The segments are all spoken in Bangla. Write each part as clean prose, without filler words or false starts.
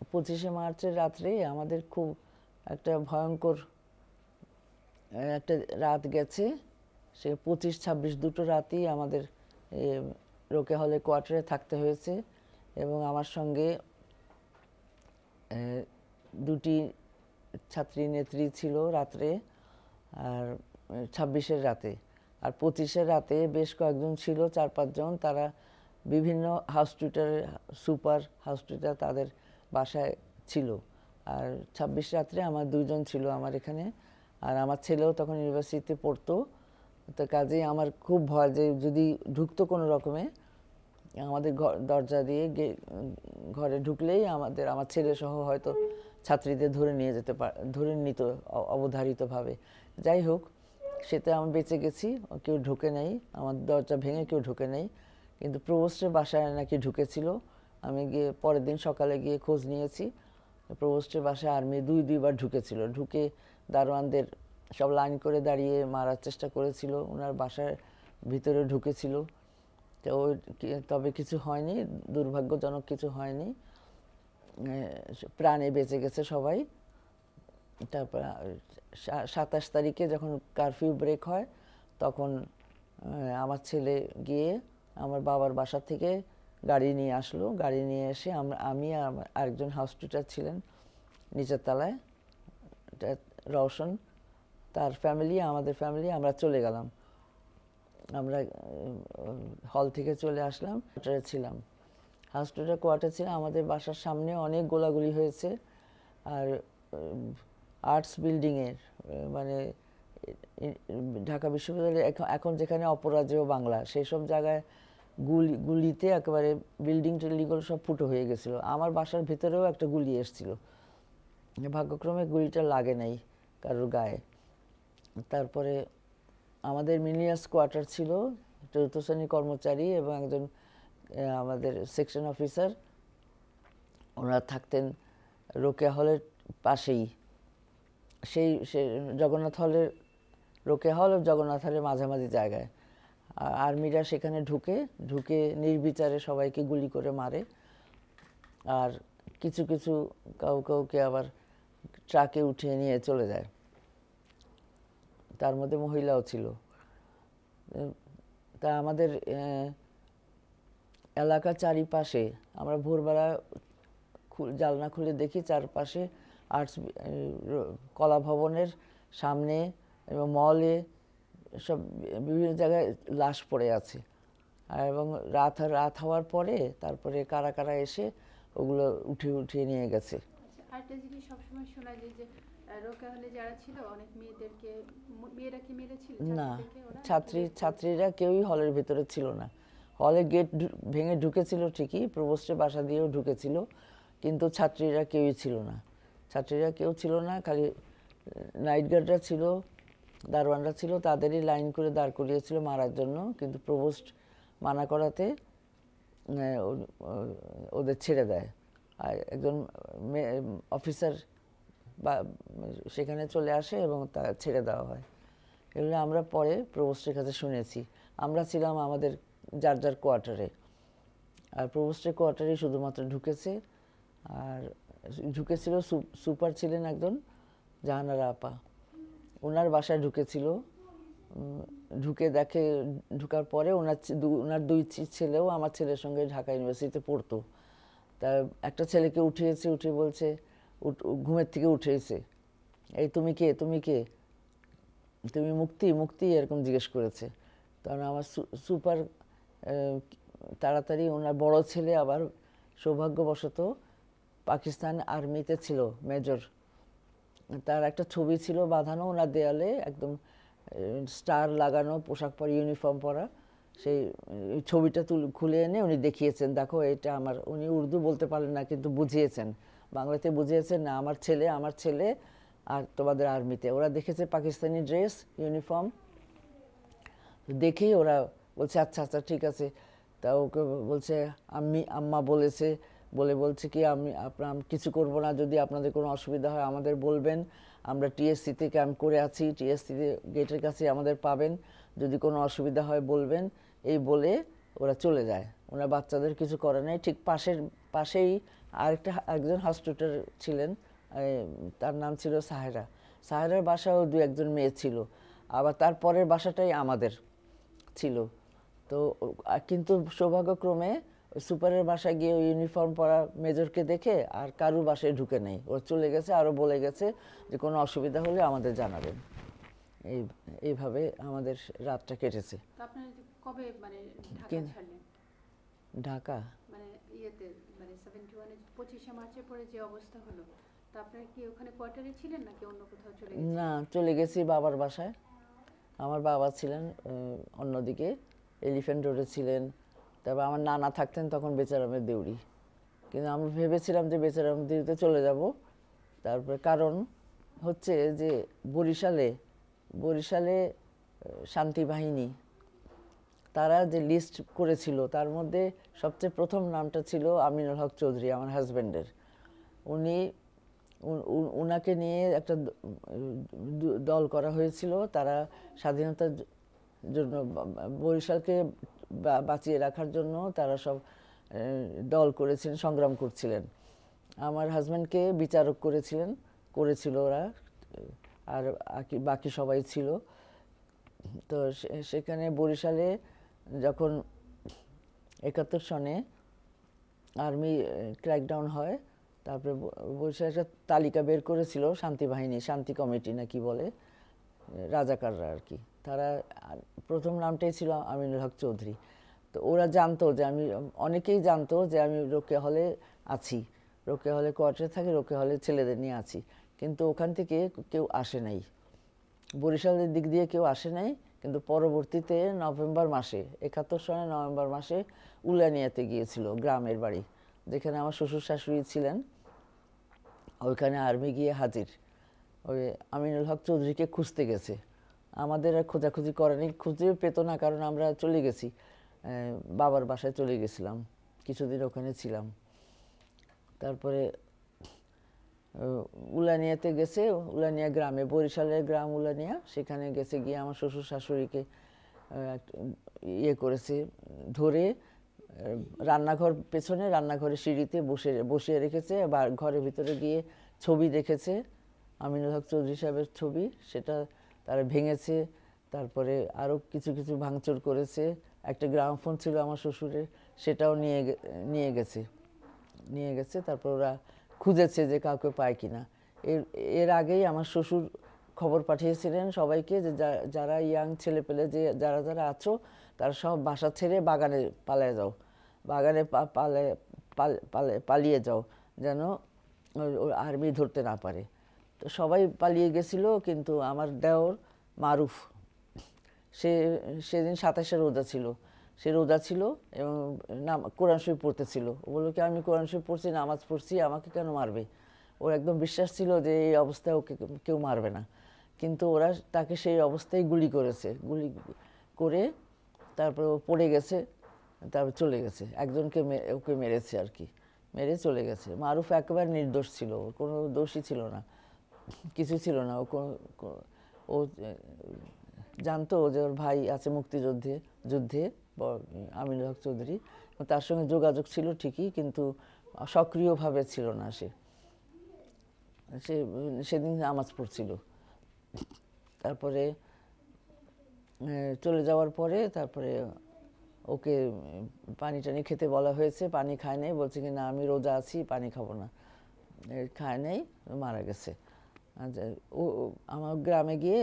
25শে মার্চের রাত্রে আমাদের খুব একটা ভয়ঙ্কর একটা রাত গেছে। সে 25-26 দুটো রাতই আমাদের রোকেয়া হলে কোয়ার্টারে থাকতে হয়েছে এবং আমার সঙ্গে দুটি ছাত্রী নেত্রী ছিল রাত্রে, আর 26-এর রাতে। আর 25-এর রাতে বেশ কয়েকজন ছিল, 4-5 জন। তারা বিভিন্ন হাউস টিউটারের সুপার হাউস টিউটার তাদের বাসায় ছিল। আর 26 রাত্রে আমার 2 জন ছিল আমার এখানে, আর আমার ছেলেও তখন ইউনিভার্সিটিতে পড়তো। তো কাজেই আমার খুব ভয় যে যদি ঢুকতো কোনো রকমে, আমাদের দরজা দিয়ে ঘরে ঢুকলেই আমার ছেলে সহ হয়তো ছাত্রীদের ধরে নিত অবধারিতভাবে। যাই হোক, সেটা আমি বেঁচে গেছি, কেউ ঢুকে নেই, আমার দরজা ভেঙে কেউ ঢুকে নেই। কিন্তু প্রভোস্টের বাসায় নাকি ঢুকেছিল। আমি গিয়ে পরের দিন সকালে গিয়ে খোঁজ নিয়েছি, প্রভোস্টের বাসায় আর্মি দুইবার ঢুকেছিল। ঢুকে দারোয়ানদের সব লাইন করে দাঁড়িয়ে মারার চেষ্টা করেছিল, ওনার বাসার ভিতরে ঢুকেছিল। তো তবে কিছু হয়নি, দুর্ভাগ্যজনক কিছু হয়নি, প্রাণে বেঁচে গেছে সবাই। তারপর 27 তারিখে যখন কারফিউ ব্রেক হয়, তখন আমার ছেলে গিয়ে আমার বাবার বাসা থেকে গাড়ি নিয়ে আসলো। গাড়ি নিয়ে এসে আমি আর আরেকজন হাউস টিউটার ছিলেন নিচের তলায়, রওশন, তার ফ্যামিলি, আমাদের ফ্যামিলি, আমরা চলে গেলাম। আমরা হল থেকে চলে আসলাম, কোয়ার্টারে ছিলাম, হাউস টিউটার কোয়ার্টার ছিলাম। আমাদের বাসার সামনে অনেক গোলাগুলি হয়েছে। আর আর্টস বিল্ডিংয়ের মানে ঢাকা বিশ্ববিদ্যালয়ে এখন যেখানে অপরাজেয় বাংলা, সেই সব জায়গায় গুলিতে একেবারে বিল্ডিং টিল্ডিংগুলো সব ফুটো হয়ে গেছিলো। আমার বাসার ভিতরেও একটা গুলি এসেছিল, ভাগ্যক্রমে গুলিটা লাগে নাই কারোর গায়ে। তারপরে আমাদের মিলিয়াস কোয়ার্টার ছিল, চতুর্থ শ্রেণীর কর্মচারী এবং একজন আমাদের সেকশন অফিসার, ওনারা থাকতেন রোকেয়া হলের পাশেই। সেই জগন্নাথ হলের, রোকেয়া হল ও জগন্নাথ হলের মাঝামাঝি জায়গায়। আর্মিরা সেখানে ঢুকে নির্বিচারে সবাইকে গুলি করে মারে। আর কিছু কিছু কাউকে আবার ট্রাকে উঠিয়ে নিয়ে চলে যায়, তার মধ্যে মহিলাও ছিল। তা আমাদের এলাকার চারিপাশে আমরা ভোরবেলা জানলা খুলে দেখি চারপাশে আর্টস কলা ভবনের সামনে এবং মলে সব বিভিন্ন জায়গায় লাশ পড়ে আছে। এবং রাত হওয়ার পরে তারপরে কারা কারা এসে ওগুলো উঠিয়ে নিয়ে গেছে। আরেকটা জিনিস সবসময় শোনা যায় যে রোকেয়া হলে যারা ছিল অনেক মেয়েরা কি মেরেছিল? না, ছাত্রীরা কেউই হলের ভিতরে ছিল না। হলে গেট ভেঙে ঢুকেছিল ঠিকই, প্রভোস্টের বাসা দিয়েও ঢুকেছিল, কিন্তু ছাত্রীরা কেউই ছিল না। কেউ ছিল না, খালি নাইট গার্ডরা ছিল, দারোয়ানরা ছিল, তাদেরই লাইন করে দাঁড় করিয়েছিল মারার জন্য। কিন্তু প্রভোস্ট মানা করাতে ওদের ছেড়ে দেয়। আর একজন অফিসার সেখানে চলে আসে এবং তা ছেড়ে দেওয়া হয়। এগুলো আমরা পরে প্রভোস্টের কাছে শুনেছি। আমরা ছিলাম আমাদের যার কোয়ার্টারে, আর প্রভোস্টের কোয়ার্টারে শুধুমাত্র ঢুকেছে। আর ঢুকেছিল সুপার ছিলেন একজন, জাহানারা আপা, ওনার বাসায় ঢুকেছিল। ঢুকার পরে ওনার 2 ছেলেও আমার ছেলের সঙ্গে ঢাকা ইউনিভার্সিটিতে পড়তো। তা একটা ছেলেকে উঠে বলছে, ঘুমের থেকে উঠেছে, এই তুমি কে, তুমি মুক্তি এরকম জিজ্ঞেস করেছে। তখন আমার সুপার তাড়াতাড়ি, ওনার বড় ছেলে আবার সৌভাগ্যবশত পাকিস্তান আর্মিতে ছিল, মেজর, তার একটা ছবি ছিল বাঁধানো ওনার দেয়ালে, একদম স্টার লাগানো পোশাক পরে, ইউনিফর্ম পরা। সেই ছবিটা খুলে এনে উনি দেখিয়েছেন, দেখো এটা আমার। উনি উর্দু বলতে পারেন না, কিন্তু বুঝিয়েছেন, বাংলাতে বুঝিয়েছেন, না আমার ছেলে আর তোমাদের আর্মিতে। ওরা দেখেছে পাকিস্তানি ড্রেস, ইউনিফর্ম, দেখেই ওরা বলছে আচ্ছা ঠিক আছে। তা ওকে বলছে আম্মা বলছে কি আপনার কিছু করব না, যদি আপনাদের কোনো অসুবিধা হয় আমাদের বলবেন, আমরা টিএসসিতে ক্যাম্প করে আছি, টিএসসিতে গেটের কাছে আমাদের পাবেন, যদি কোনো অসুবিধা হয় বলবেন। এই বলে ওরা চলে যায়। ওরা বাচ্চাদের কিছু করে নাই। ঠিক পাশেই একজন হসপিটাল ছিলেন, তার নাম ছিল সাহেরা। সাহেরার বাসায়ও দু একজন মেয়ে ছিল, আবার তার পরের বাসাটাই আমাদের ছিল। তো কিন্তু সৌভাগ্যক্রমে সুপারের বাসায় গিয়ে ইউনিফর্ম পরা মেজরকে দেখে আর কারুর বাসায় ঢুকে নেই, ও চলে গেছে, আরও বলে গেছে যে কোনো অসুবিধা হলে আমাদের জানাবেন। এইভাবে আমাদের রাতটা কেটেছে। তো আপনারা কবে মানে ঢাকা ছাড়লেন? ঢাকা মানে ইয়েতে মানে 71 এ 25শে মার্চের পরে যে অবস্থা হলো, তো আপনারা কি ওখানে কোয়ার্টারে ছিলেন নাকি অন্য কোথাও চলে গেছেন? না, চলে গেছি বাবার বাসায়। আমার বাবা ছিলেন অন্যদিকে, এলিফ্যান্ট রোডে ছিলেন। তারপর আমার নানা থাকতেন তখন বেচারামের দেউরি, কিন্তু আমরা ভেবেছিলাম যে বেচারামের দেউরিতে চলে যাব। তারপরে কারণ হচ্ছে যে বরিশালে শান্তি বাহিনী তারা যে লিস্ট করেছিল তার মধ্যে সবচেয়ে প্রথম নামটা ছিল আমিনুল হক চৌধুরী, আমার হাজব্যান্ডের। উনাকে নিয়ে একটা দল করা হয়েছিল। তারা স্বাধীনতার জন্য, বরিশালকে বাঁচিয়ে রাখার জন্য তারা সব দল করেছিলেন, সংগ্রাম করছিলেন। আমার হাজব্যান্ডকে বিচারক করেছিল ওরা, আর বাকি সবাই ছিল। তো সেখানে বরিশালে যখন 71 সনে আর্মি ক্র্যাকডাউন হয়, তারপরে বরিশালে একটা তালিকা বের করেছিল শান্তি কমিটি না কি বলে, রাজাকাররা আর কি। তারা প্রথম নামটাই ছিল আমিনুল হক চৌধুরী। তো ওরা জানতো যে অনেকেই জানতো যে আমি রোকেয়া হলে আছি, রোকেয়া হলে কোয়ার্টারে থাকি, রোকেয়া হলে ছেলেদের নিয়ে আছি, কিন্তু ওখান থেকে কেউ আসে নাই, বরিশালের দিক দিয়ে কেউ আসে নাই। কিন্তু পরবর্তীতে নভেম্বর মাসে 71 সনে নভেম্বর মাসে উলানিয়াতে গিয়েছিল, গ্রামের বাড়ি যেখানে আমার শ্বশুর শাশুড়ি ছিলেন, ওইখানে আর্মি গিয়ে হাজির। ওই আমিনুল হক চৌধুরীকে খুঁজতে গেছে, আমাদের আর খোঁজাখুঁজি করেনি, খুঁজেও পেতো না, কারণ আমরা চলে গেছি, বাবার বাসায় চলে গেছিলাম, কিছুদিন ওখানে ছিলাম। তারপরে উলানিয়াতে গেছে, উলানিয়া গ্রামে, বরিশালের গ্রাম উলানিয়া, সেখানে গেছে গিয়ে আমার শ্বশুর শাশুড়িকে ইয়ে করেছে, ধরে রান্নাঘর পেছনে, রান্নাঘরের সিঁড়িতে বসিয়ে রেখেছে, বা ঘরের ভিতরে গিয়ে ছবি দেখেছে আমিনুল হক চৌধুরী সাহেবের ছবি, সেটা তারা ভেঙেছে। তারপরে আরও কিছু কিছু ভাঙচুর করেছে। একটা গ্রামফোন ছিল আমার শ্বশুরের, সেটাও নিয়ে গেছে। তারপর ওরা খুঁজেছে যে কাউকে পায় কিনা। এর আগেই আমার শ্বশুর খবর পাঠিয়েছিলেন সবাইকে যে যারা ইয়াং ছেলেপেলে, যে যারা আছো তারা সব বাসা ছেড়ে বাগানে পালিয়ে যাও, বাগানে পালিয়ে যাও, যেন আর্মি ধরতে না পারে। তো সবাই পালিয়ে গেছিল, কিন্তু আমার দেওর মারুফ, সেদিন 27শে রোজা ছিল, সে রোজা ছিল এবং কোরআন শরীফ পড়তেছিল। ও বললো কি আমি কোরআন শরীফ পড়ছি, নামাজ পড়ছি, আমাকে কেন মারবে? ওর একদম বিশ্বাস ছিল যে এই অবস্থায় ওকে কেউ মারবে না, কিন্তু ওরা তাকে সেই অবস্থায় গুলি করে তারপর ও পড়ে গেছে, তারপর চলে গেছে। একজনকে ওকে মেরেছে আর কি, মেরে চলে গেছে। মারুফ একেবারে নির্দোষ ছিল, ওর কোনো দোষই ছিল না, কিছু ছিল না। ও জানতো যে ওর ভাই আছে যুদ্ধে আমিনুল হক চৌধুরী, তার সঙ্গে যোগাযোগ ছিল ঠিকই, কিন্তু সক্রিয়ভাবে ছিল না। সেদিন নামাজ পড়ছিল। তারপরে চলে যাওয়ার পরে তারপরে ওকে পানি টানি খেতে বলা হয়েছে, পানি খায় নাই, বলছে কি না আমি রোজা আছি, পানি খাবো না, খায় নাই, মারা গেছে। ও আমার গ্রামে গিয়ে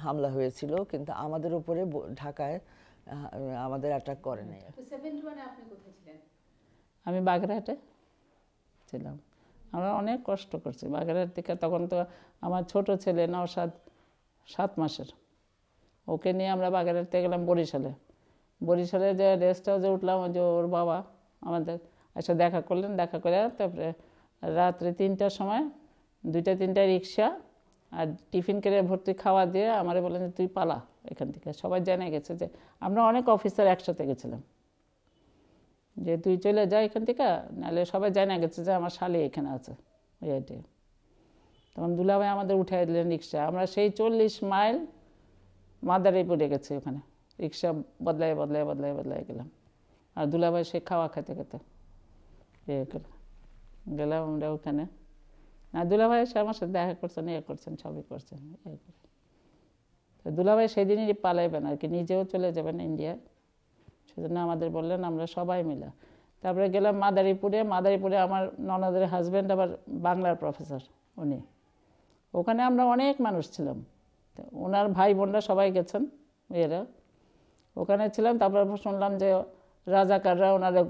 হামলা হয়েছিল, কিন্তু আমাদের উপরে ঢাকায় আমাদের অ্যাটাক করে নাই। তো 71 এ আপনি কোথায় ছিলেন? আমি বাগেরহাটে ছিলাম। আমরা অনেক কষ্ট করছি বাগেরহাট থেকে। তখন তো আমার ছোট ছেলে নওশাদ 7 মাসের, ওকে নিয়ে আমরা বাগেরহাটে গেলাম বরিশালে যে রেস্ট হাউসে উঠলাম, যে ওর বাবা আমাদের এসে দেখা করলেন, দেখা করে তারপরে রাত্রে 3টার সময় 2-3টা রিক্সা আর টিফিন করে ভর্তি খাওয়া দিয়ে আমারে বললেন যে তুই পালা এখান থেকে। সবাই জেনে গেছে যে আমরা অনেক অফিসার একসাথে গেছিলাম, যে তুই চলে যা এখান থেকে, নাহলে সবাই জানা গেছে যে আমার শালি এখানে আছে ওই আইটে। তখন দুলাভাই আমাদের উঠাই দিলেন রিক্সা, আমরা সেই 40 মাইল মাদারে পড়ে গেছি, ওখানে রিক্সা বদলাই গেলাম। আর দুলাভাই সে খাওয়া খেতে গেলাম আমরা ওখানে। না, দুলাভাই এসে আমার সাথে দেখা করছেন, ইয়ে করছেন, সবই করছেন। তো দুলাভাই সেদিনই পালাইবেন আর কি, নিজেও চলে যাবেন ইন্ডিয়া। সেজন্য আমাদের বললেন আমরা সবাই মিলে। তারপরে গেলাম মাদারীপুরে আমার ননদের হাজব্যান্ড আবার বাংলার প্রফেসর উনি। ওখানে আমরা অনেক মানুষ ছিলাম, ওনার ভাই বোনরা সবাই গেছেন, মেয়েরা ওখানে ছিলাম। তারপর শুনলাম যে রাজাকাররা ওনারা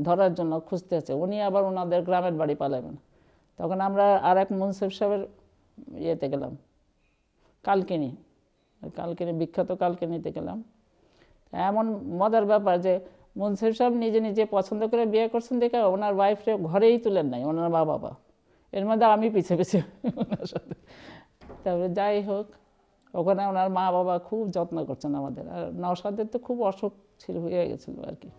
ধরার জন্য খুঁজতেছে, উনি আবার ওনাদের গ্রামের বাড়ি পালাবেন। তখন আমরা আর এক মুন্সিফ সাহেবের ইয়েতে গেলাম, কালকিনি বিখ্যাত কালকিনিতে গেলাম। এমন মজার ব্যাপার যে মুন্সিফ সাহেব নিজে নিজে পছন্দ করে বিয়ে করছেন দেখে ওনার ওয়াইফরে ঘরেই তুলেন নাই, ওনার মা বাবা। এর মধ্যে আমি পিছে পিছে ওনার সাথে। তারপরে যাই হোক, ওখানে ওনার মা বাবা খুব যত্ন করছেন আমাদের। আর নওশাদের তো খুব অসুখ হয়ে গেছিলো আর কি।